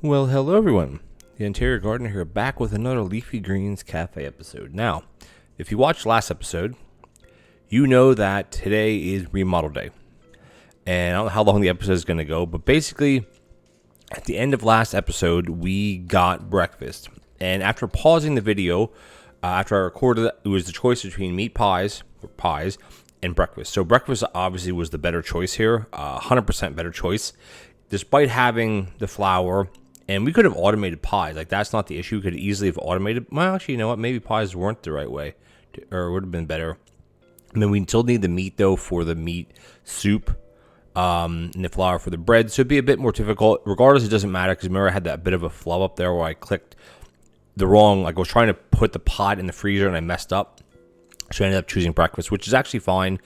Well, hello everyone. The Ontario Gardener here, back with another Leafy Greens Cafe episode. Now, if you watched last episode, you know that today is remodel day. And I don't know how long the episode is going to go, but basically, at the end of last episode, we got breakfast. And after pausing the video, after I recorded it, it was the choice between meat pies, and breakfast. So breakfast obviously was the better choice here, 100% better choice. Despite having the flour, and we could have automated pies. Like, that's not the issue. We could easily have automated. Well, actually, you know what? Maybe pies weren't the right way, or it would have been better. I mean, we still need the meat, though, for the meat soup, and the flour for the bread. So it'd be a bit more difficult. Regardless, it doesn't matter, because remember, I had that bit of a flub up there where I clicked the wrong, like I was trying to put the pot in the freezer, and I messed up. So I ended up choosing breakfast, which is actually fine.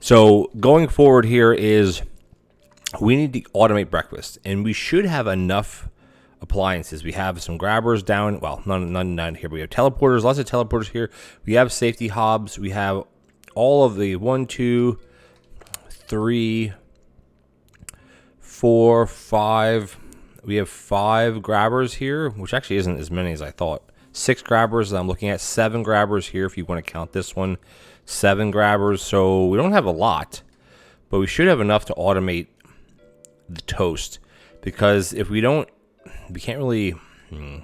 So going forward here is we need to automate breakfast, and we should have enough appliances. We have some grabbers down, well, none down here. We have teleporters, lots of teleporters here. We have safety hobs. We have all of the 1, 2, 3, 4, 5. We have 5 grabbers here, which actually isn't as many as I thought. 6 grabbers that I'm looking at, 7 grabbers here if you want to count this one, 7 grabbers. So we don't have a lot, but we should have enough to automate the toast, because if we don't, we can't really. I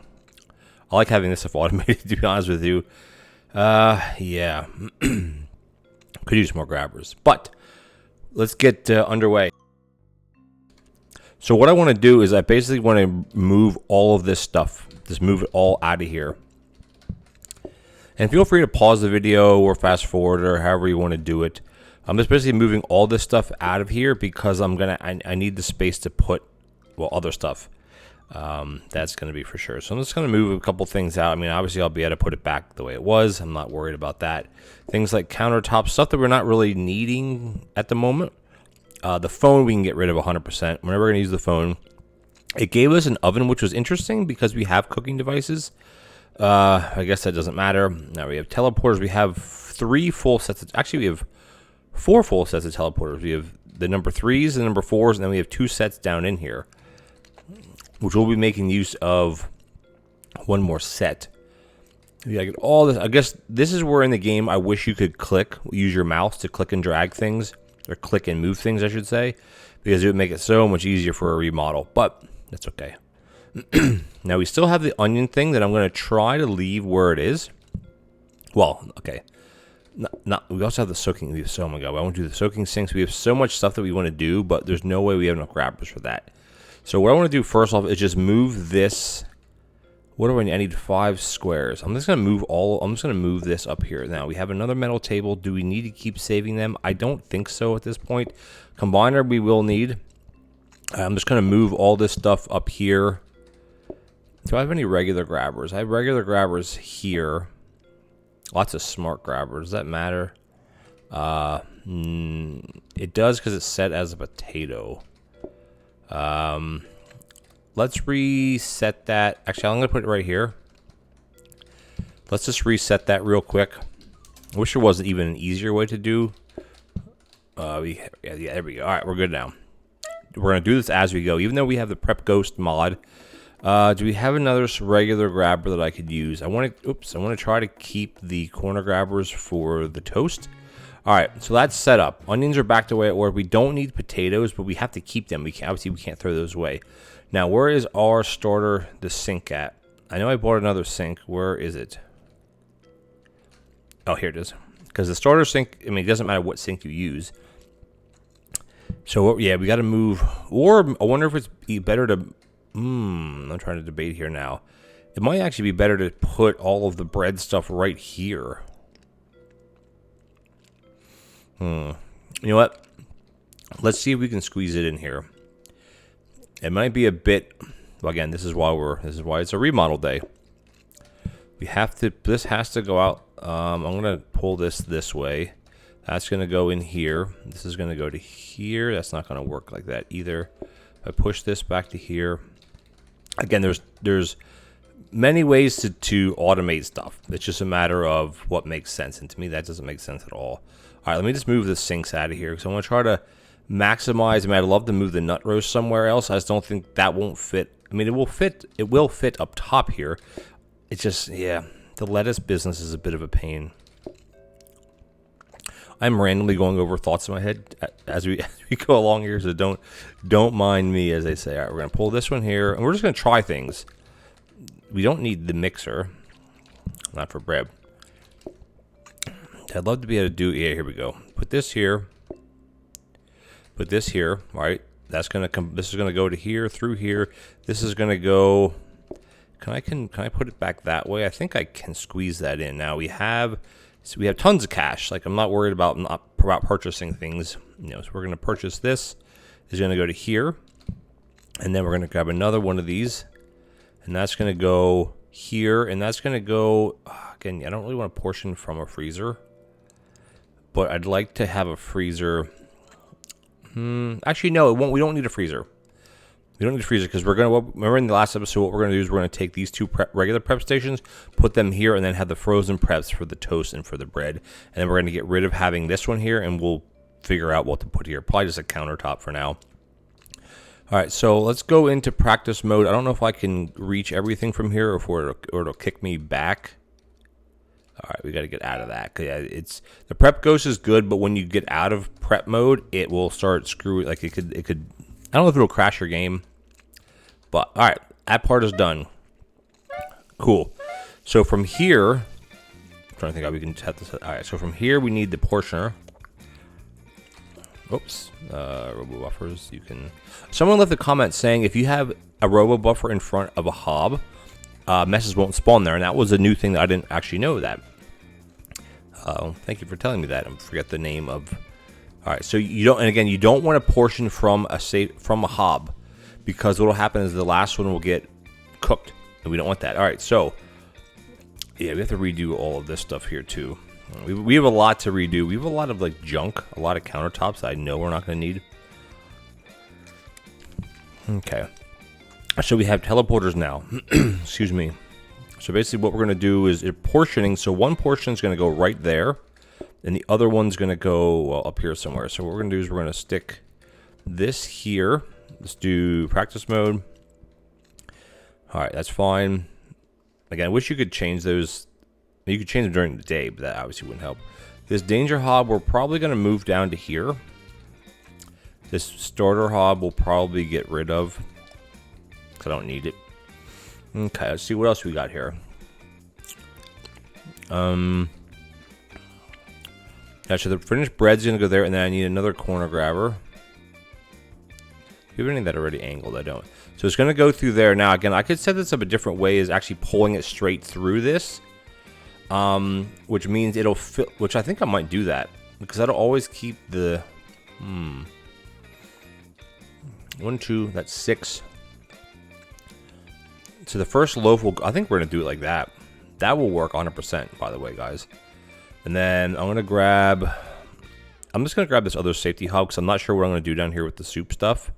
like having this stuff automated, to be honest with you. Yeah, could use more grabbers, but let's get underway. So what I want to do is I basically want to move all of this stuff, just move it all out of here. And feel free to pause the video or fast forward or however you want to do it. I'm just basically moving all this stuff out of here because I need the space to put, well, other stuff. That's going to be for sure. So I'm just going to move a couple things out. I mean, obviously I'll be able to put it back the way it was. I'm not worried about that. Things like countertop, stuff that we're not really needing at the moment. The phone we can get rid of 100%. We're never going to use the phone. It gave us an oven, which was interesting because we have cooking devices. I guess that doesn't matter. Now we have teleporters. We have 3 full sets. Actually, we have 4 full sets of teleporters. We have the number 3s and number 4s, and then we have 2 sets down in here, which we'll be making use of one more set. Yeah, I get all this. I guess this is where in the game I wish you could use your mouse to click and drag things, or click and move things, I should say, because it would make it so much easier for a remodel, but that's okay. Now we still have the onion thing that I'm going to try to leave where it is. Well, okay. We also have the soaking. Oh my god, I won't do the soaking sinks. We have so much stuff that we want to do, but there's no way we have enough grabbers for that. So what I want to do first off is just move this. What do I need? I need 5 squares. I'm just going to move this up here. Now we have another metal table. Do we need to keep saving them? I don't think so at this point. Combiner we will need. I'm just going to move all this stuff up here. Do I have any regular grabbers? I have regular grabbers here. Lots of smart grabbers. Does that matter? It does, because it's set as a potato. Let's reset that. Actually, I'm going to put it right here. Let's just reset that real quick. I wish there wasn't even an easier way to do. Yeah, there we go. All right, we're good now. We're going to do this as we go. Even though we have the Prep Ghost mod, do we have another regular grabber that I could use? I want to try to keep the corner grabbers for the toast. All right, so that's set up. Onions are back the way it was. We don't need potatoes, but we have to keep them. Obviously, we can't throw those away. Now, where is our starter, the sink at? I know I bought another sink. Where is it? Oh, here it is. Because the starter sink, I mean, it doesn't matter what sink you use. So, yeah, we got to move. Or I wonder if it's better to... I'm trying to debate here now. It might actually be better to put all of the bread stuff right here. You know what? Let's see if we can squeeze it in here. It might be a bit. Well, again, this is why it's a remodel day. This has to go out. I'm gonna pull this way. That's gonna go in here. This is gonna go to here. That's not gonna work like that either. If I push this back to here. Again, there's many ways to automate stuff. It's just a matter of what makes sense, and to me that doesn't make sense at all. All right, let me just move the sinks out of here because I want to try to maximize. I mean, I'd love to move the nut roast somewhere else. I just don't think that won't fit I mean, it will fit. It will fit up top here. It's just, yeah, the lettuce business is a bit of a pain. I'm randomly going over thoughts in my head as we go along here, so don't mind me, as they say. All right, we're gonna pull this one here, and we're just gonna try things. We don't need the mixer, not for bread. I'd love to be able to do. Yeah, here we go. Put this here. Put this here. Right. That's gonna come. This is gonna go to here, through here. This is gonna go. Can I put it back that way? I think I can squeeze that in. Now we have tons of cash. Like, I'm not worried about purchasing things. You know, so we're gonna purchase this. Is gonna go to here, and then we're gonna grab another one of these, and that's gonna go here, and that's gonna go. Again, I don't really want to portion from a freezer, but I'd like to have a freezer. Actually, no, it won't. We don't need a freezer. We don't need a freezer because we're gonna. Remember in the last episode, what we're gonna do is we're gonna take these two regular prep stations, put them here, and then have the frozen preps for the toast and for the bread. And then we're gonna get rid of having this one here, and we'll figure out what to put here. Probably just a countertop for now. All right, so let's go into practice mode. I don't know if I can reach everything from here, or it'll kick me back. All right, we got to get out of that. Yeah, it's the prep ghost is good, but when you get out of prep mode, it will start screwing. Like it could. I don't know if it'll crash your game, but all right, that part is done. Cool. So from here, I'm trying to think how we can set this. All right, so from here we need the portioner. Oops, robo buffers. You can. Someone left a comment saying if you have a robo buffer in front of a hob, messes won't spawn there, and that was a new thing that I didn't actually know that. Thank you for telling me that. I forget the name of. All right, so you don't, and again, you don't want to portion from a hob, because what will happen is the last one will get cooked, and we don't want that. All right, so yeah, we have to redo all of this stuff here too. We have a lot to redo. We have a lot of like junk, a lot of countertops that I know we're not going to need. Okay. So we have teleporters now. Excuse me. So basically what we're going to do is portioning. So one portion is going to go right there, and the other one's going to go up here somewhere. So what we're going to do is we're going to stick this here. Let's do practice mode. All right, that's fine. Again, I wish you could change those. You could change them during the day, but that obviously wouldn't help. This danger hob, we're probably going to move down to here. This starter hob we'll probably get rid of, because I don't need it. Okay, let's see what else we got here. Yeah, so the finished bread's going to go there, and then I need another corner grabber. Do you have any that are already angled? I don't. So it's going to go through there. Now, again, I could set this up a different way, is actually pulling it straight through this. Which means it'll fit, which I think I might do that, because that'll always keep the, 1, 2, that's 6. So the first loaf will, I think we're going to do it like that. That will work 100%, by the way, guys. And then I'm just going to grab this other safety hob, because I'm not sure what I'm going to do down here with the soup stuff.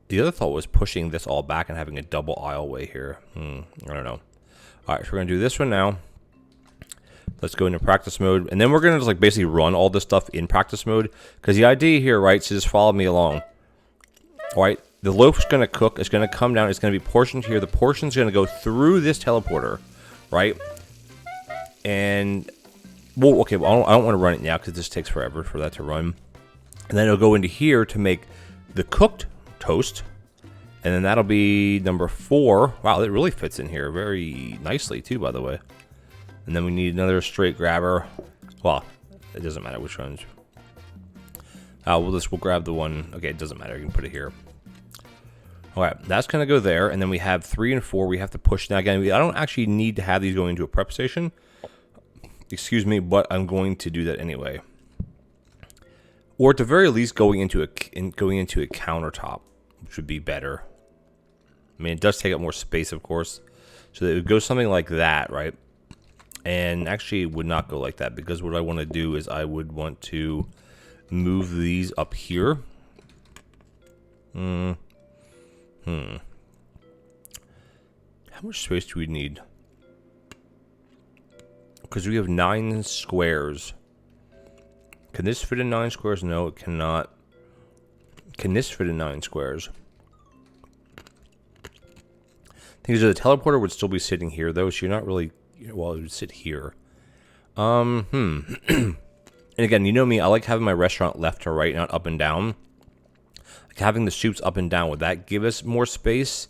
The other thought was pushing this all back and having a double aisleway here. I don't know. All right, so we're going to do this one now. Let's go into practice mode. And then we're going to just like basically run all this stuff in practice mode. Because the idea here, right, so just follow me along. All right, the loaf's going to cook. It's going to come down. It's going to be portioned here. The portion's going to go through this teleporter, right? And, well, okay, well, I don't want to run it now because this takes forever for that to run. And then it'll go into here to make the cooked toast. And then that'll be number 4. Wow, it really fits in here very nicely too, by the way. And then we need another straight grabber. Well, it doesn't matter which ones. We'll grab the one. Okay, it doesn't matter. You can put it here. All right, that's going to go there. And then we have 3 and 4 we have to push. Now, again, I don't actually need to have these going into a prep station. Excuse me, but I'm going to do that anyway. Or at the very least, going into a countertop, which would be better. I mean, it does take up more space, of course. So it would go something like that, right? And actually, it would not go like that, because what I want to do is I would want to move these up here. How much space do we need? Because we have 9 squares. Can this fit in 9 squares? No, it cannot. Can this fit in 9 squares? Because the teleporter would still be sitting here, though, so you're not really... Well, it would sit here. And again, you know me, I like having my restaurant left to right, not up and down. Like having the chutes up and down, would that give us more space?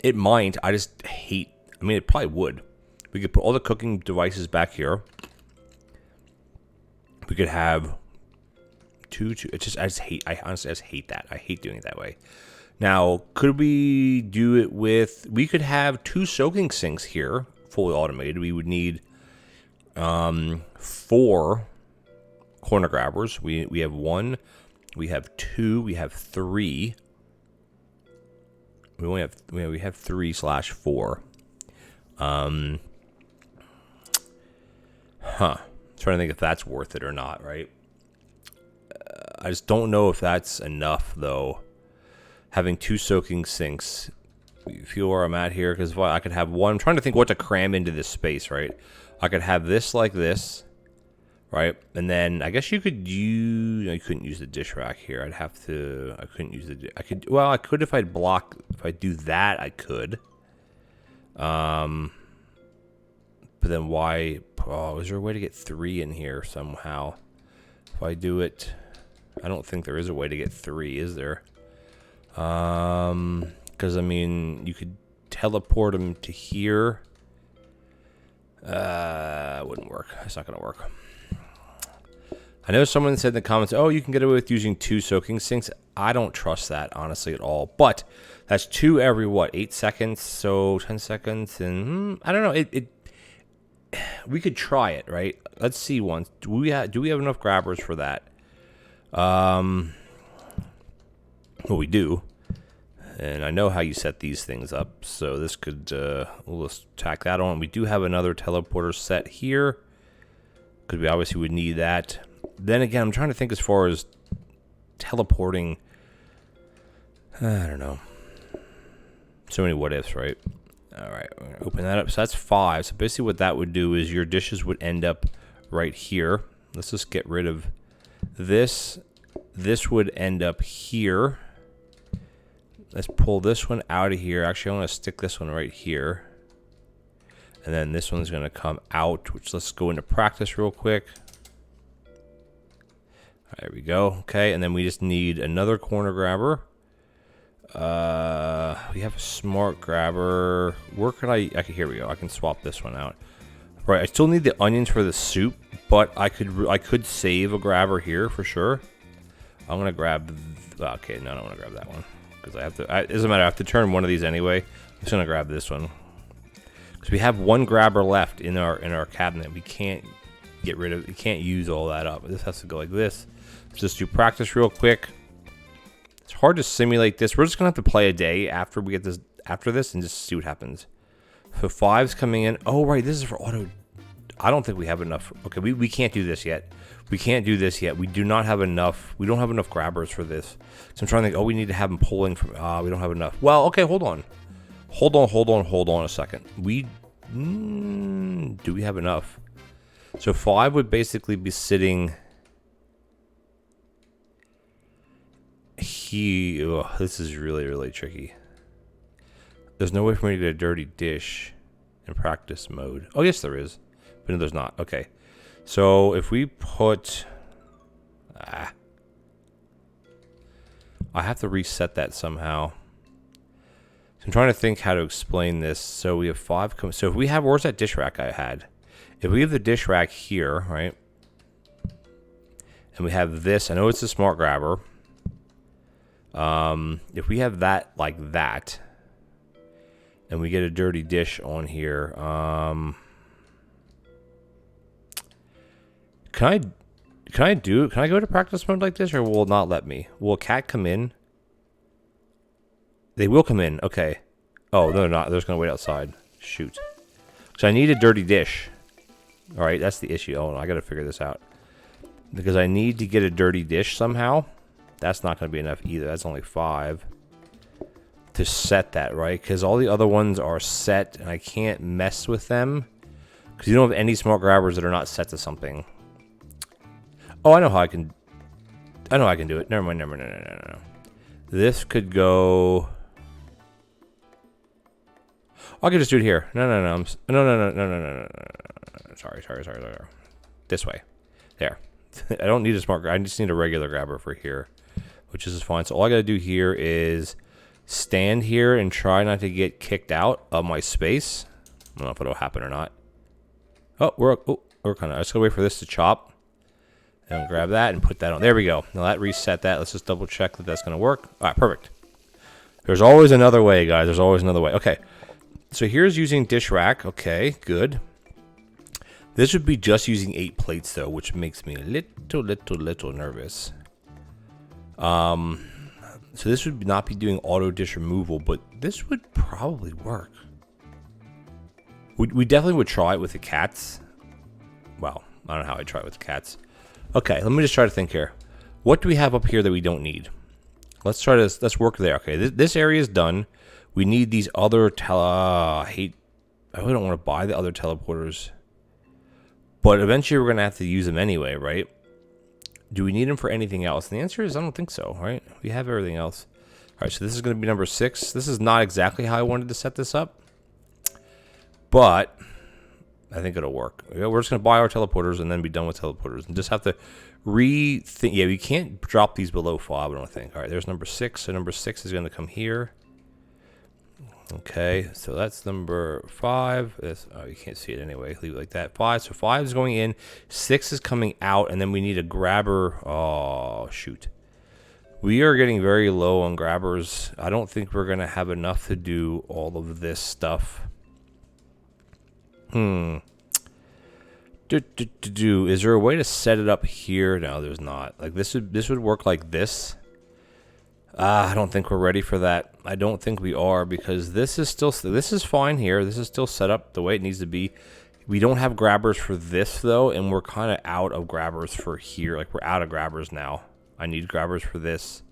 It might. I just hate... I mean, it probably would. We could put all the cooking devices back here. We could have two. It's just I honestly just hate that. I hate doing it that way. Now, could we do it with? We could have 2 soaking sinks here, fully automated. We would need 4 corner grabbers. We have 1. We have 2. We have 3. We have 3/4. Trying to think if that's worth it or not, right? I just don't know if that's enough, though. Having 2 soaking sinks. You feel where I'm at here? Because I could have 1. I'm trying to think what to cram into this space, right? I could have this like this, right? And then I guess you could use... You couldn't use the dish rack here. I'd have to... I couldn't use the... I could... Well, I could if I'd block... If I do that, I could. But then why... Oh, is there a way to get 3 in here somehow? If I do it... I don't think there is a way to get 3, is there? Because, I mean, you could teleport them to here. It wouldn't work. It's not going to work. I know someone said in the comments, oh, you can get away with using 2 soaking sinks. I don't trust that, honestly, at all. But that's 2 every, what, 8 seconds? So 10 seconds. And I don't know. We could try it, right? Let's see once. Do we have enough grabbers for that? Well, we do. And I know how you set these things up. So this could, we'll just tack that on. We do have another teleporter set here. Because we obviously would need that. Then again, I'm trying to think as far as teleporting. I don't know. So many what ifs, right? All right, we're going to open that up. So that's 5. So basically what that would do is your dishes would end up right here. Let's just get rid of this. This would end up here. Let's pull this one out of here. Actually, I want to stick this one right here. And then this one's going to come out, which let's go into practice real quick. There we go. Okay, and then we just need another corner grabber. We have a smart grabber. Where can okay, here we go. I can swap this one out. Right, I still need the onions for the soup, but I could save a grabber here for sure. I'm gonna grab. Okay, no, I don't want to grab that one because I have to. It doesn't matter. I have to turn one of these anyway. I'm just gonna grab this one because we have 1 grabber left in our cabinet. We can't get rid of. We can't use all that up. This has to go like this. Let's just do practice real quick. It's hard to simulate this. We're just gonna have to play a day after we get this and just see what happens. So 5's coming in. Oh right, this is for auto. I don't think we have enough. Okay, we can't do this yet. We can't do this yet. We do not have enough. We don't have enough grabbers for this. So I'm trying to think. Oh, we need to have them pulling from. We don't have enough. Well, okay, hold on a second. Do we have enough? So 5 would basically be sitting. This is really, really tricky. There's no way for me to get a dirty dish in practice mode. Oh, yes, there is. But no, there's not. Okay. So if we put... I have to reset that somehow. So I'm trying to think how to explain this. So we have 5... So if we have... Where's that dish rack I had? If we have the dish rack here, right? And we have this. I know it's a smart grabber. If we have that like that, and we get a dirty dish on here, can I go to practice mode like this, or will it not let me? Will a cat come in? They will come in. Okay. Oh, no, they're not. They're just gonna wait outside. Shoot. So I need a dirty dish. All right, that's the issue. Oh, no, I got to figure this out because I need to get a dirty dish somehow. That's not going to be enough either. That's only 5 to set that, right? Because all the other ones are set, and I can't mess with them because you don't have any smart grabbers that are not set to something. Oh, I know how I can do it. Never mind. No. This could go. I could just do it here. No. Sorry. This way. There. I don't need a smart grabber. I just need a regular grabber for here, which is fine. So all I got to do here is stand here and try not to get kicked out of my space. I don't know if it'll happen or not. We're kind of. I just gotta wait for this to chop, and grab that and put that on. There we go. Now that reset that. Let's just double check that that's gonna work. All right, perfect. There's always another way, guys. There's always another way. Okay. So here's using dish rack. Okay, good. This would be just using 8 plates though, which makes me a little nervous. So this would not be doing auto dish removal, but this would probably work. We definitely would try it with the cats. Well, I don't know how I'd try it with the cats. Okay, let me just try to think here. What do we have up here that we don't need? Let's work there. Okay, this area is done. We need these other I really don't want to buy the other teleporters. But eventually we're going to have to use them anyway, right? Do we need them for anything else? And the answer is I don't think so, right? We have everything else. All right, so this is going to be number 6. This is not exactly how I wanted to set this up, but I think it'll work. We're just going to buy our teleporters and then be done with teleporters and just have to rethink. Yeah, we can't drop these below 5, I don't think. All right, there's number 6. So number 6 is going to come here. Okay, so that's number 5. Oh, you can't see it anyway. Leave it like that. 5. So 5 is going in. 6 is coming out, and then we need a grabber. Oh, shoot. We are getting very low on grabbers. I don't think we're going to have enough to do all of this stuff. Is there a way to set it up here? No, there's not. Like this would work like this. I don't think we're ready for that. I don't think we are, because this is fine here. This is still set up the way it needs to be. We don't have grabbers for this though, and we're kind of out of grabbers for here. Like we're out of grabbers now. I need grabbers for this.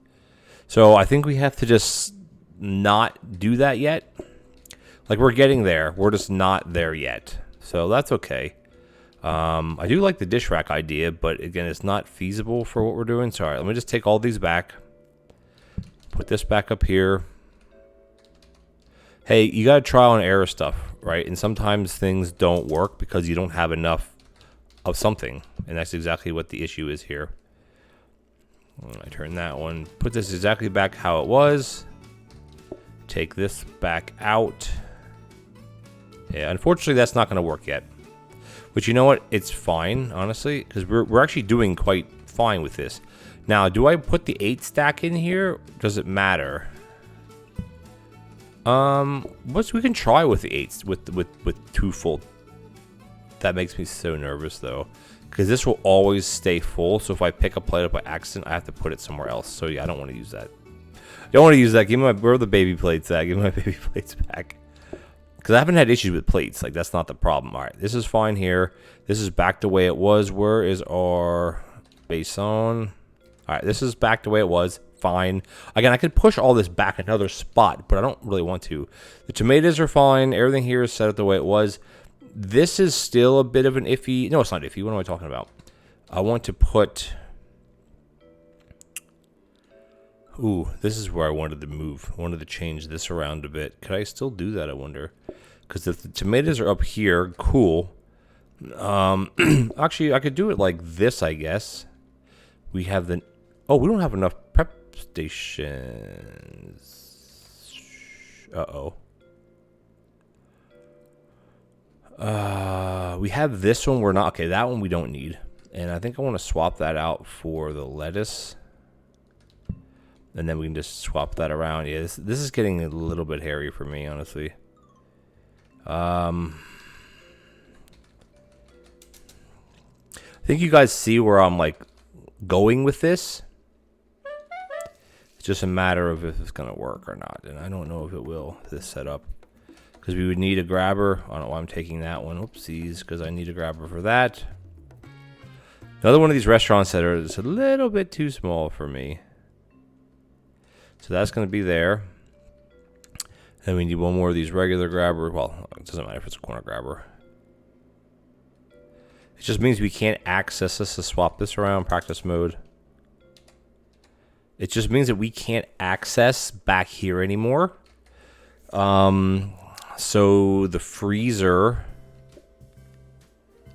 So I think we have to just not do that yet. Like we're getting there. We're just not there yet. So that's okay. I do like the dish rack idea, but again, it's not feasible for what we're doing. So all right, let me just take all these back. Put this back up here. Hey, you got to trial and error stuff, right? And sometimes things don't work because you don't have enough of something. And that's exactly what the issue is here. I turn that one. Put this exactly back how it was. Take this back out. Yeah, unfortunately, that's not going to work yet. But you know what? It's fine, honestly, because we're actually doing quite fine with this. Now, do I put the 8 stack in here? Does it matter? We can try with the 8s with 2 full. That makes me so nervous though, because this will always stay full. So if I pick a plate up by accident, I have to put it somewhere else. So yeah, I don't want to use that. Don't want to use that. Give me where are the baby plates at? Give me my baby plates back. Because I haven't had issues with plates. Like that's not the problem. All right, this is fine here. This is back the way it was. Where is our basin? All right, this is back the way it was. Fine. Again, I could push all this back another spot, but I don't really want to. The tomatoes are fine. Everything here is set up the way it was. This is still a bit of an iffy. No, it's not iffy. What am I talking about? I want to put... Ooh, this is where I wanted to move. I wanted to change this around a bit. Could I still do that, I wonder? Because if the tomatoes are up here, cool. Actually, I could do it like this, I guess. We have the... Oh, we don't have enough prep stations. Uh-oh. We have this one. We're not... Okay, that one we don't need. And I think I want to swap that out for the lettuce. And then we can just swap that around. Yeah, this is getting a little bit hairy for me, honestly. I think you guys see where I'm, like, going with this. It's just a matter of if it's going to work or not. And I don't know if it will, this setup. Because we would need a grabber. I don't know why I'm taking that one. Oopsies, because I need a grabber for that. Another one of these restaurants that are just a little bit too small for me. So that's going to be there. And we need one more of these regular grabbers. Well, it doesn't matter if it's a corner grabber. It just means we can't access this to swap this around, practice mode. It just means that we can't access back here anymore. So the freezer.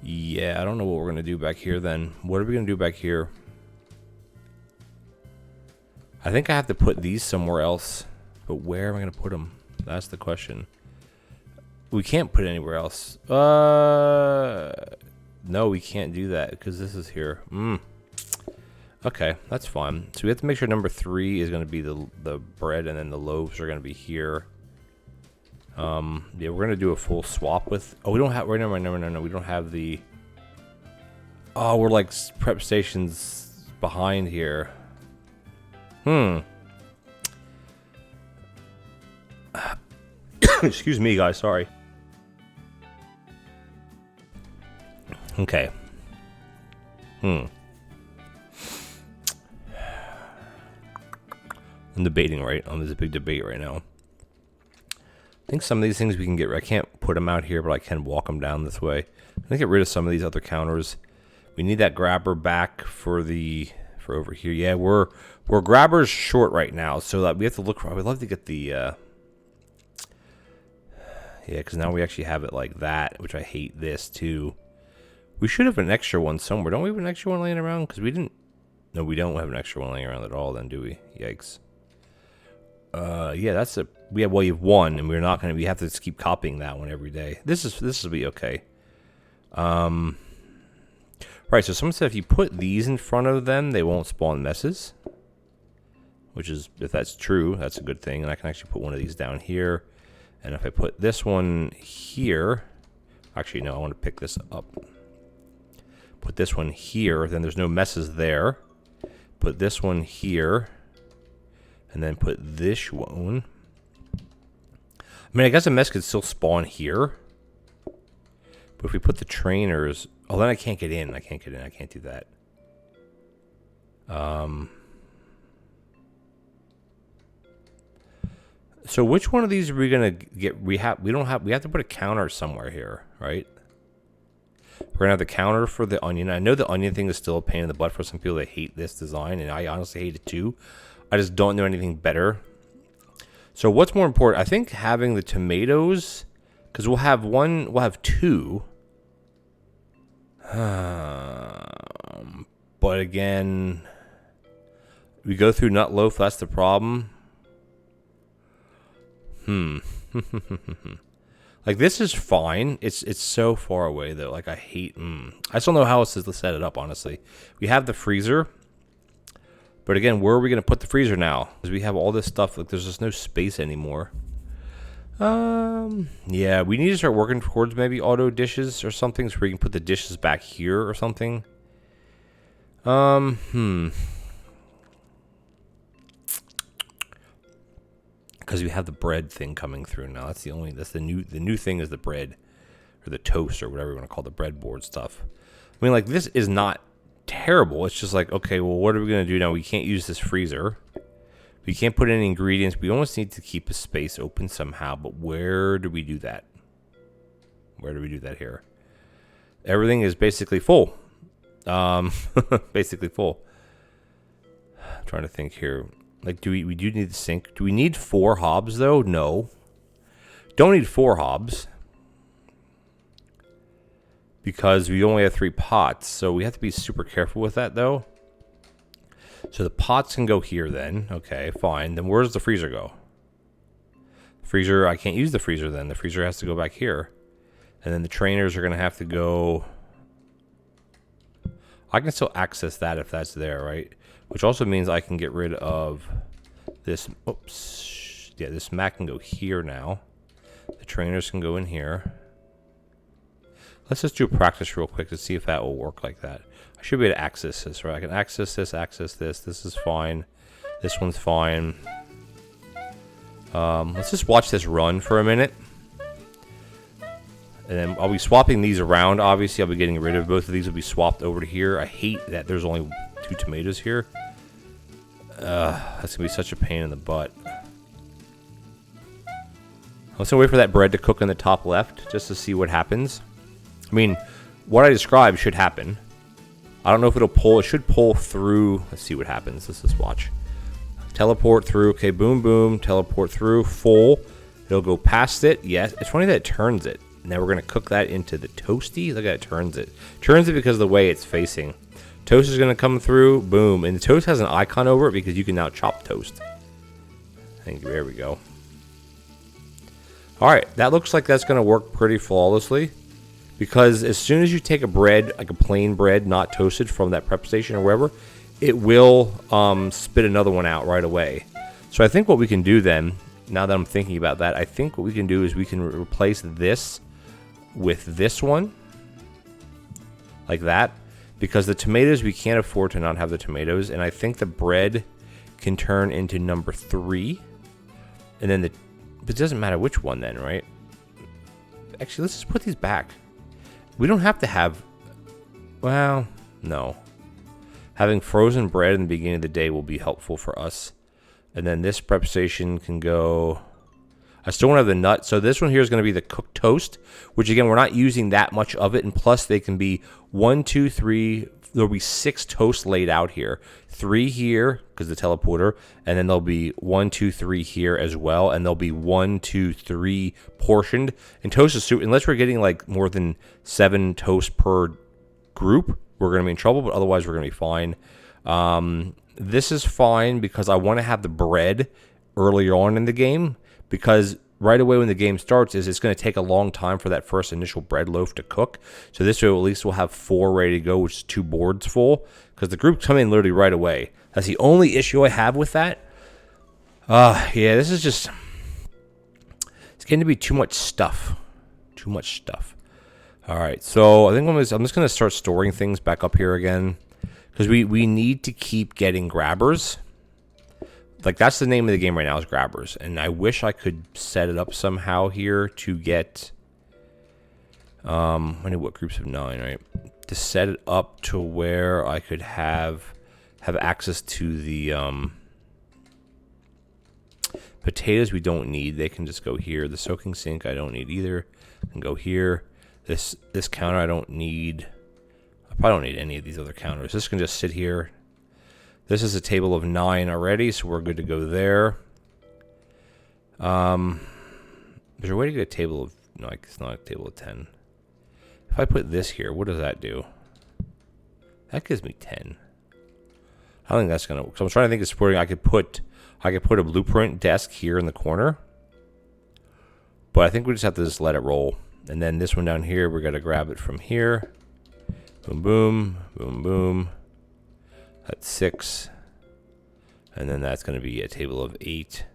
Yeah, I don't know what we're going to do back here then. What are we going to do back here? I think I have to put these somewhere else. But where am I going to put them? That's the question. We can't put it anywhere else. No, we can't do that because this is here. Okay, that's fine. So we have to make sure number 3 is going to be the bread, and then the loaves are going to be here. Yeah, we're going to do a full swap with... Oh, we don't have... Wait, no, we don't have the... Oh, we're like prep stations behind here. Excuse me, guys. Sorry. Okay. I'm debating, right? There's a big debate right now. I think some of these things we can get... I can't put them out here, but I can walk them down this way. I'm going to get rid of some of these other counters. We need that grabber back for over here. Yeah, we're grabbers short right now, so that we have to look for... I would love to get the... Yeah, because now we actually have it like that, which I hate this, too. We should have an extra one somewhere. Don't we have an extra one laying around? Because we didn't... No, we don't have an extra one laying around at all, then, do we? Yikes. Yeah, that's a... Well, you have one, and we're not going to... We have to just keep copying that one every day. This will be okay. Right, so someone said if you put these in front of them, they won't spawn messes. Which is, if that's true, that's a good thing. And I can actually put one of these down here. And if I put this one here... Actually, no, I want to pick this up. Put this one here, then there's no messes there. Put this one here. And then put this one... I mean, I guess a mess could still spawn here. But if we put the trainers... Oh, then I can't get in. I can't do that. So which one of these are we gonna get? We have to put a counter somewhere here, right? We're gonna have the counter for the onion. I know the onion thing is still a pain in the butt for some people that hate this design, and I honestly hate it too. I just don't know anything better. So what's more important? I think having the tomatoes, because we'll have two. But again, we go through nut loaf. That's the problem. Like, this is fine. It's so far away though. Like, I hate. I just don't know how else to set it up. Honestly, we have the freezer, but again, where are we gonna put the freezer now? Because we have all this stuff. Like, there's just no space anymore. Yeah, we need to start working towards maybe auto dishes or something, so we can put the dishes back here or something. Because we have the bread thing coming through now. That's the new thing is the bread, or the toast, or whatever you want to call the breadboard stuff. I mean, like, this is not terrible. It's just like, okay, well, what are we gonna do now? We can't use this freezer. We can't put any ingredients. We almost need to keep a space open somehow, but where do we do that? Where do we do that here? Everything is basically full. Basically full. I'm trying to think here. Like, we do need the sink. Do we need 4 hobs, though? No. Don't need 4 hobs. Because we only have 3 pots, so we have to be super careful with that, though. So the pots can go here then. Okay, fine. Then where does the freezer go? Freezer, I can't use the freezer then. The freezer has to go back here. And then the trainers are going to have to go... I can still access that if that's there, right? Which also means I can get rid of this... Oops. Yeah, this mat can go here now. The trainers can go in here. Let's just do a practice real quick to see if that will work like that. I should be able to access this, right? I can access this, access this. This is fine. This one's fine. Let's just watch this run for a minute. And then I'll be swapping these around. Obviously, I'll be getting rid of both of these. Will be swapped over to here. I hate that there's only 2 tomatoes here. That's going to be such a pain in the butt. Let's wait for that bread to cook in the top left just to see what happens. I mean, what I described should happen. I don't know if it'll pull. It should pull through. Let's see what happens. Let's just watch. Teleport through. Okay, boom, boom. Teleport through. Full. It'll go past it. Yes, it's funny that it turns it. Now we're gonna cook that into the toasty. Look at it, turns it. Turns it because of the way it's facing. Toast is gonna come through, boom, and the toast has an icon over it because you can now chop toast. Thank you. There we go. All right, that looks like that's gonna work pretty flawlessly, because as soon as you take a bread, like a plain bread, not toasted, from that prep station or wherever, it will spit another one out right away. So I think what we can do then, now that I'm thinking about that, I think what we can do is we can replace this with this one, like that, because the tomatoes, we can't afford to not have the tomatoes, and I think the bread can turn into number 3, and then but it doesn't matter which one then, right? Actually, let's just put these back. We don't have to have, well, no. Having frozen bread in the beginning of the day will be helpful for us. And then this prep station can go, I still want to have the nut. So this one here is going to be the cooked toast, which again, we're not using that much of it. And plus they can be 1, 2, 3, there'll be 6 toasts laid out here. 3 here, because the teleporter, and then there'll be 1, 2, 3 here as well. And there'll be 1, 2, 3 portioned. And toast is super, unless we're getting like more than 7 toasts per group, we're going to be in trouble, but otherwise we're going to be fine. This is fine because I want to have the bread earlier on in the game, because right away when the game starts it's going to take a long time for that first initial bread loaf to cook. So this way at least we'll have 4 ready to go, which is 2 boards full, because the group come in literally right away. That's the only issue I have with that. Yeah, this is just, it's getting to be too much stuff. Too much stuff. All right, so I think I'm just going to start storing things back up here again, because we need to keep getting grabbers. Like, that's the name of the game right now, is grabbers. And I wish I could set it up somehow here to get, I know what, groups of 9, right? To set it up to where I could have access to the potatoes we don't need. They can just go here. The soaking sink I don't need either. Can go here. This counter I don't need. I probably don't need any of these other counters. This can just sit here. This is a table of 9 already, so we're good to go there. There's a way to get a table of, no, it's not a table of 10. If I put this here, what does that do? That gives me 10. I don't think that's gonna. So I'm trying to think of supporting. I could put a blueprint desk here in the corner, but I think we just have to just let it roll. And then this one down here, we're gonna grab it from here. Boom, boom, boom, boom. That's 6, and then that's gonna be a table of 8.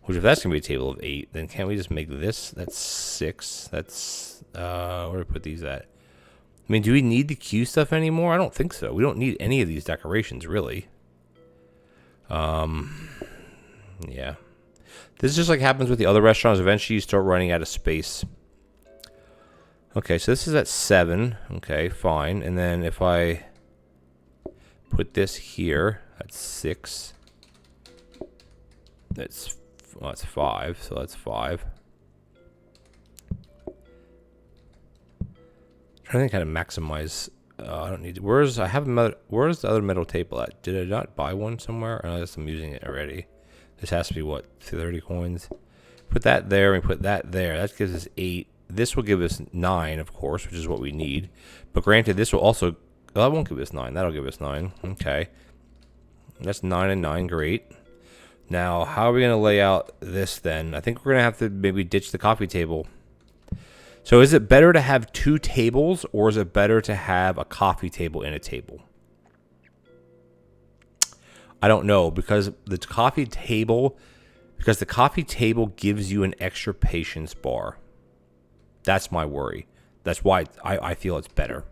Which, if that's gonna be a table of 8, then can't we just make this? That's 6. That's where do we put these at? I mean, do we need the Q stuff anymore? I don't think so. We don't need any of these decorations, really. Yeah. This is just like happens with the other restaurants. Eventually, you start running out of space. Okay, so this is at 7. Okay, fine. And then if I put this here, that's 6. That's 5. So that's 5. Trying to kind of maximize. I don't need. Where's the other metal table at? Did I not buy one somewhere? Or unless I'm using it already. This has to be what, 30 coins. Put that there and put that there. That gives us 8. This will give us 9, of course, which is what we need. But granted, this will also. Well, that won't give us 9. That'll give us 9. Okay. That's 9 and 9. Great. Now, how are we going to lay out this then? I think we're going to have to maybe ditch the coffee table. So is it better to have 2 tables, or is it better to have a coffee table and a table? I don't know, because the coffee table gives you an extra patience bar. That's my worry. That's why I feel it's better.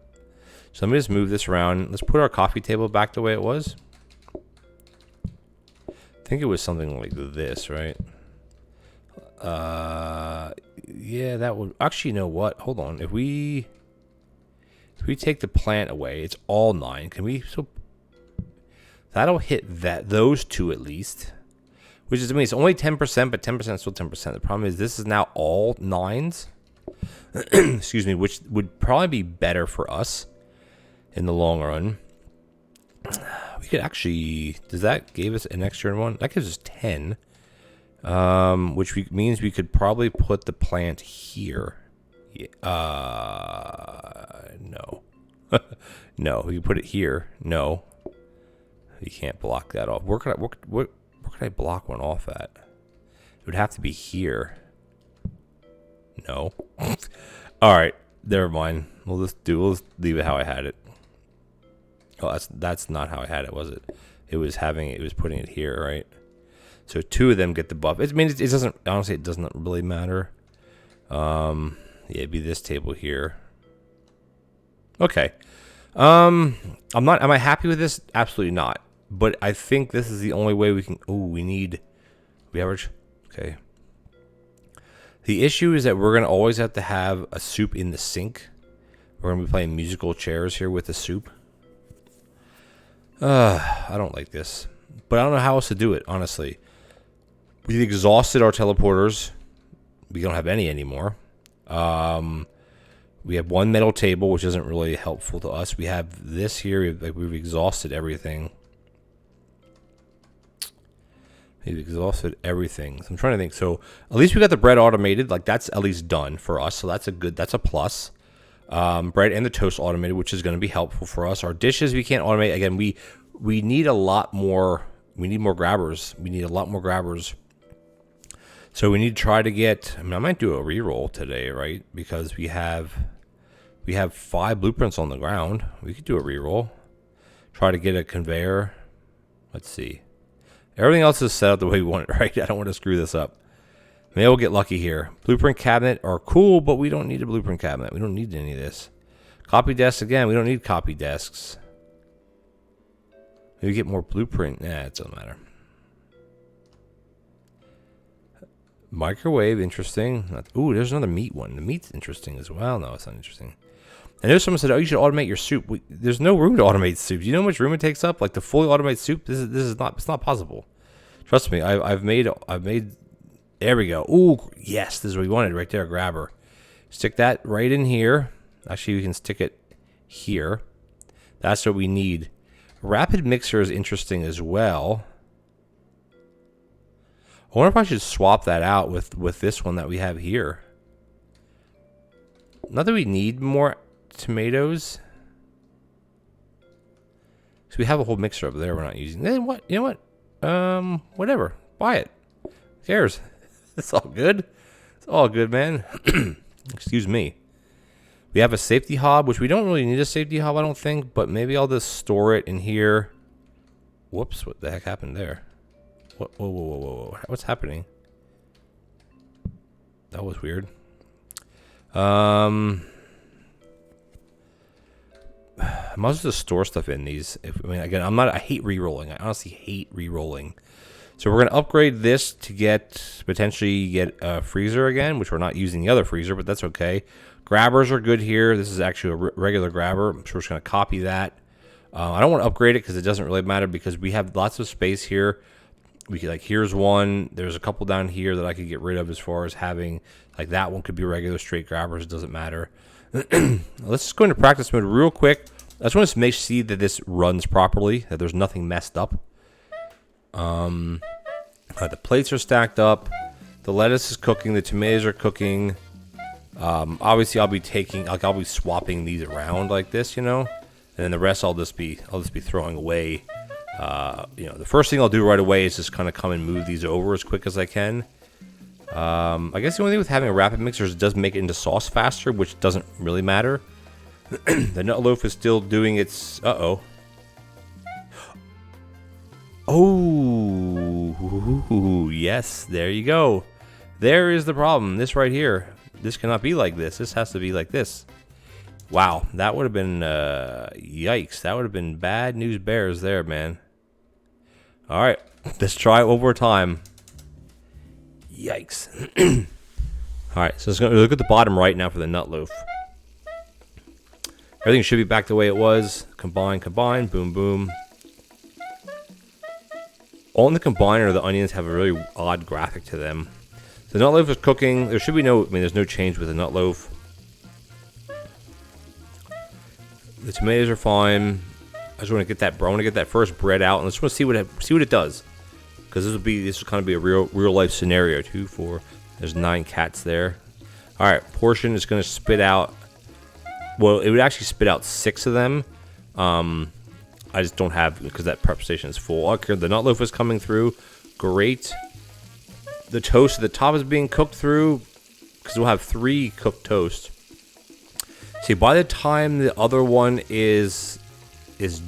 So let me just move this around. Let's put our coffee table back the way it was. I think it was something like this, right? Yeah, that would actually. You know what? Hold on. If we take the plant away, it's all 9. Can we? So that'll hit those 2 at least. Which is, I mean, it's only 10%, but 10% is still 10%. The problem is this is now all 9s. Excuse me, which would probably be better for us in the long run. We could actually, does that give us an extra one? That gives us 10. Which means we could probably put the plant here. No. No, we can put it here. No. You can't block that off. Where could I block one off at? It would have to be here. No. All right, never mind. We'll just leave it how I had it. Oh, that's not how I had it, was it? It was putting it here, right? So two of them get the buff. It doesn't, honestly, it doesn't really matter. Yeah, it'd be this table here. Okay. Am I happy with this? Absolutely not. But I think this is the only way we can. We average. Okay. The issue is that we're gonna always have to have a soup in the sink. We're gonna be playing musical chairs here with the soup. I don't like this, but I don't know how else to do it. Honestly, we've exhausted our teleporters. We don't have any anymore. We have one metal table, which isn't really helpful to us. We have this here. We've exhausted everything. We've exhausted everything. So I'm trying to think. So at least we got the bread automated. Like that's at least done for us. So that's a plus. Bread and the toast automated, which is going to be helpful for us. Our dishes we can't automate. Again, we need a lot more. We need more grabbers. We need a lot more grabbers. So we need to try to get. I might do a reroll today, right? Because we have 5 blueprints on the ground. We could do a reroll. Try to get a conveyor. Let's see. Everything else is set up the way we want it, right? I don't want to screw this up. Maybe we'll get lucky here. Blueprint cabinet are cool, but we don't need a blueprint cabinet. We don't need any of this. Copy desks, again, we don't need copy desks. Maybe get more blueprint. Nah, it doesn't matter. Microwave, interesting. Ooh, there's another meat one. The meat's interesting as well. No, it's not interesting. I know someone said, "Oh, you should automate your soup." There's no room to automate soup. Do you know how much room it takes up? Like to fully automate soup, this is not. It's not possible. Trust me. I've made. There we go. Ooh, yes, this is what we wanted right there. Grabber. Stick that right in here. Actually, we can stick it here. That's what we need. Rapid mixer is interesting as well. I wonder if I should swap that out with this one that we have here. Not that we need more tomatoes. So we have a whole mixer up there we're not using. Then what? You know what? Whatever. Buy it. Who cares? It's all good. It's all good, man. Excuse me. We have a safety hob, which we don't really need a safety hob, I don't think. But maybe I'll just store it in here. Whoops! What the heck happened there? Whoa! What's happening? That was weird. I might as well just store stuff in these. Again, I hate re-rolling. I honestly hate re-rolling. So we're going to upgrade this to potentially get a freezer again, which we're not using the other freezer, but that's okay. Grabbers are good here. This is actually a regular grabber. So we're just going to copy that. I don't want to upgrade it because it doesn't really matter because we have lots of space here. We could, here's one. There's a couple down here that I could get rid of as far as having, that one could be regular straight grabbers. It doesn't matter. Let's just go into practice mode real quick. I just want to see that this runs properly, that there's nothing messed up. The plates are stacked up. The lettuce is cooking. The tomatoes are cooking. Obviously, I'll be swapping these around like this, and then the rest I'll just be throwing away. The first thing I'll do right away is just kind of come and move these over as quick as I can. I guess the only thing with having a rapid mixer is it does make it into sauce faster, which doesn't really matter. The nut loaf is still doing its... Oh, yes, there you go. There is the problem. This right here. This cannot be like this. This has to be like this. Wow, that would have been... yikes, that would have been bad news bears there, man. All right, let's try it one more time. Yikes. All right, so let's go look at the bottom right now for the nut loaf. Everything should be back the way it was. Combine, boom, boom. On the combiner, the onions have a really odd graphic to them. The nut loaf is cooking. There should be there's no change with the nut loaf. The tomatoes are fine. I just want to get that. I want to get that first bread out, and I just want to see what it does. because this will kind of be a real life scenario too. There's 9 cats there. All right, portion is going to spit out. Well, it would actually spit out 6 of them. I just don't have, because that prep station is full. Okay, the nut loaf is coming through. Great. The toast at the top is being cooked through, because we'll have 3 cooked toast. See, by the time the other one is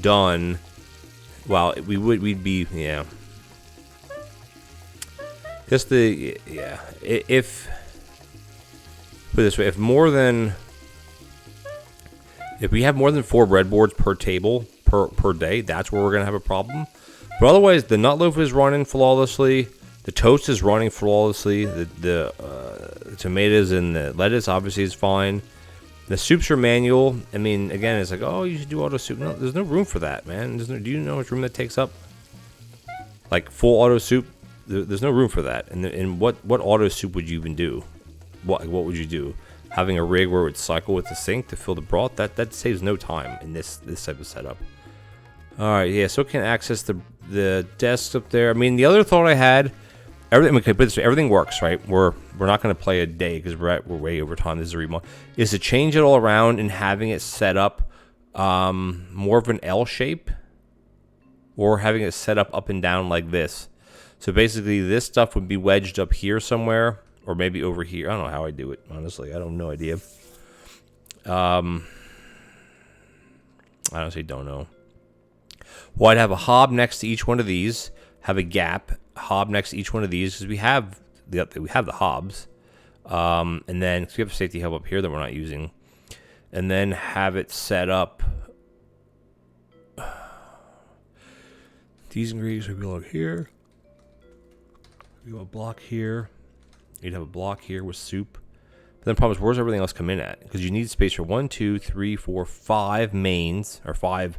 done, well, we'd be, yeah. Just if put it this way, if we have more than 4 breadboards per table per day, that's where we're gonna have a problem. But otherwise, the nut loaf is running flawlessly. The toast is running flawlessly. The tomatoes and the lettuce obviously is fine. The soups are manual. I mean, again, it's like, oh, you should do auto soup. No, there's no room for that, man. Do you know how much room that takes up? Like full auto soup, there's no room for that. And what auto soup would you even do? What would you do? Having a rig where it would cycle with the sink to fill the broth, that saves no time in this type of setup. All right, yeah, so can access the desk up there. I mean, the other thought I had, everything works, right? We're not going to play a day because we're way over time. This is a remodel. Is to change it all around and having it set up more of an L shape, or having it set up and down like this. So basically, this stuff would be wedged up here somewhere, or maybe over here. I don't know how I do it, honestly. I have no idea. I honestly don't know. Well, I'd have a hob next to each one of these, have a gap, hob next to each one of these, because we have the hobs, and then we have a safety hub up here that we're not using, and then have it set up. These ingredients would be like here. You have a block here. You'd have a block here with soup. But then the problem is, where's everything else come in at? Because you need space for 1, 2, 3, 4, 5 mains, or five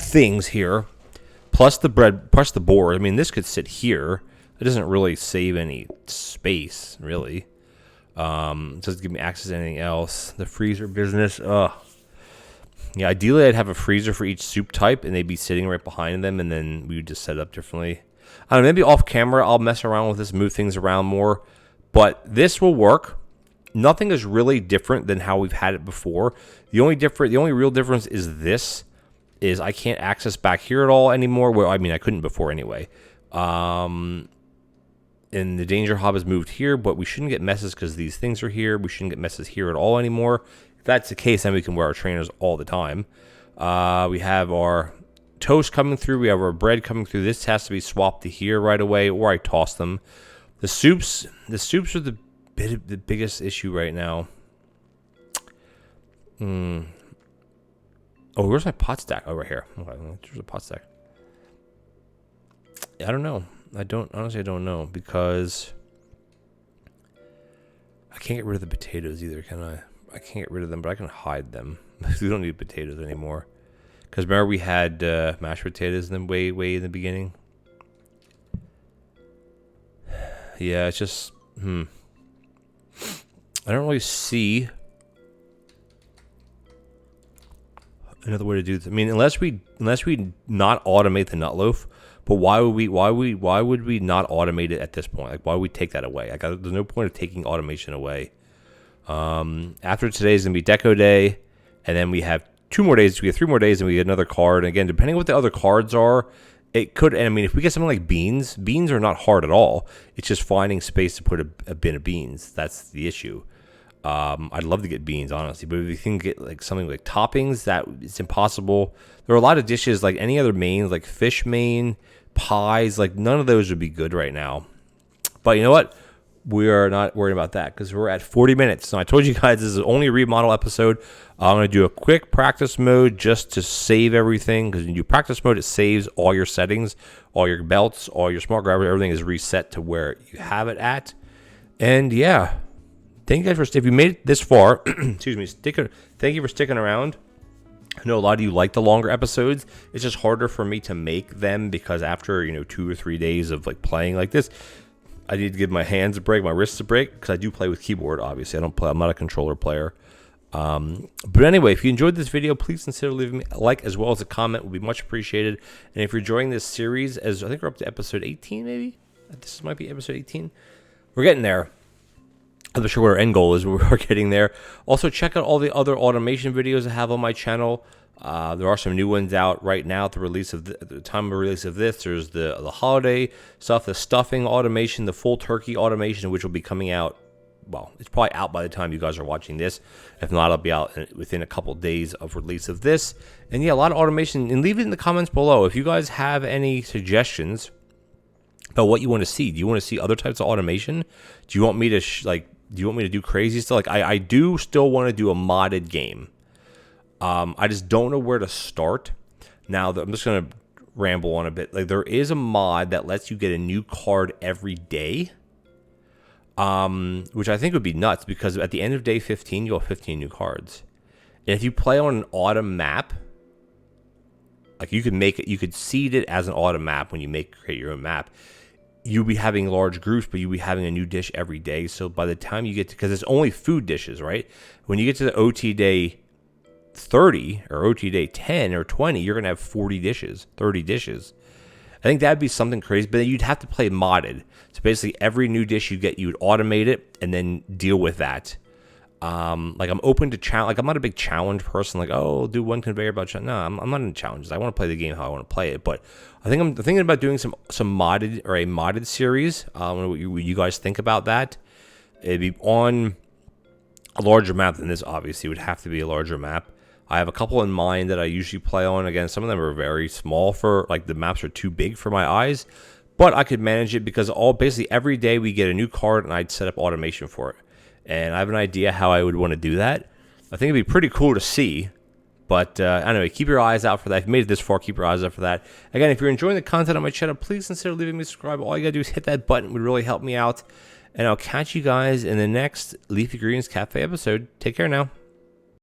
things here, plus the bread, plus the board. I mean, this could sit here. It doesn't really save any space, really. It doesn't give me access to anything else. The freezer business, yeah, ideally I'd have a freezer for each soup type, and they'd be sitting right behind them, and then we would just set it up differently. I don't know, maybe off camera I'll mess around with this, move things around more, but this will work. Nothing is really different than how we've had it before. The only real difference is I can't access back here at all anymore. Well, I mean, I couldn't before anyway. And the danger hob has moved here, but we shouldn't get messes because these things are here. We shouldn't get messes here at all anymore. If that's the case, then we can wear our trainers all the time. We have our toast coming through. We have our bread coming through. This has to be swapped to here right away, or I toss them. The soups are the biggest issue right now. Oh, where's my pot stack? Oh, right here. Okay, there's a pot stack. I don't know. Honestly, I don't know, because I can't get rid of the potatoes either, can I? I can't get rid of them, but I can hide them. We don't need potatoes anymore. Because remember, we had mashed potatoes in the way in the beginning. Yeah, it's just I don't really see another way to do this. I mean, unless we not automate the nut loaf. But why would we not automate it at this point? Like, why would we take that away? Like, there's no point of taking automation away. After today is gonna be Deco Day, and then we have 2 more days. We have 3 more days, and we get another card. And again, depending on what the other cards are, it could. And I mean, if we get something like beans are not hard at all. It's just finding space to put a bin of beans. That's the issue. I'd love to get beans, honestly, but if you can get like something like toppings, that it's impossible. There are a lot of dishes like any other mains, like fish main, pies, like none of those would be good right now. But you know what? We are not worried about that because we're at 40 minutes. So I told you guys this is only a remodel episode. I'm going to do a quick practice mode just to save everything, because when you do practice mode, it saves all your settings, all your belts, all your smart grabbers, everything is reset to where you have it at. And yeah. Thank you guys if you made it this far. Excuse me. Thank you for sticking around. I know a lot of you like the longer episodes. It's just harder for me to make them because after 2 or 3 days of like playing like this, I need to give my hands a break, my wrists a break, because I do play with keyboard. Obviously, I don't play. I'm not a controller player. But anyway, if you enjoyed this video, please consider leaving me a like as well as a comment. Would be much appreciated. And if you're enjoying this series, as I think we're up to episode 18, maybe this might be episode 18. We're getting there. I'm not sure what our end goal is, but we're getting there. Also, check out all the other automation videos I have on my channel. There are some new ones out right now at the release of the time of release of this. There's the holiday stuff, the stuffing automation, the full turkey automation, which will be coming out. Well, it's probably out by the time you guys are watching this. If not, it'll be out within a couple days of release of this. And yeah, a lot of automation. And leave it in the comments below if you guys have any suggestions about what you want to see. Do you want to see other types of automation? Do you want me to do you want me to do crazy stuff? Like I do still want to do a modded game. I just don't know where to start. Now, I'm just going to ramble on a bit. Like, there is a mod that lets you get a new card every day, which I think would be nuts because at the end of day 15, you'll have 15 new cards. And if you play on an autumn map, like you could seed it as an autumn map when you create your own map. You'll be having large groups, but you'll be having a new dish every day. So by the time you get to, because it's only food dishes, right? When you get to the OT day 30 or OT day 10 or 20, you're going to have 40 dishes, 30 dishes. I think that'd be something crazy, but you'd have to play modded. So basically every new dish you get, you would automate it and then deal with that. Like I'm open to challenge. Like I'm not a big challenge person. Like, oh, do one conveyor belt challenge. No, I'm not in challenges. I want to play the game how I want to play it. But I think I'm thinking about doing some modded or a modded series. What you guys think about that? It'd be on a larger map than this. Obviously, it would have to be a larger map. I have a couple in mind that I usually play on. Again, some of them are very small for, like, the maps are too big for my eyes. But I could manage it because basically every day we get a new card and I'd set up automation for it. And I have an idea how I would want to do that. I think it'd be pretty cool to see. But anyway, keep your eyes out for that. If you made it this far, keep your eyes out for that. Again, if you're enjoying the content on my channel, please consider leaving me a subscribe. All you got to do is hit that button. It would really help me out. And I'll catch you guys in the next Leafy Greens Cafe episode. Take care now.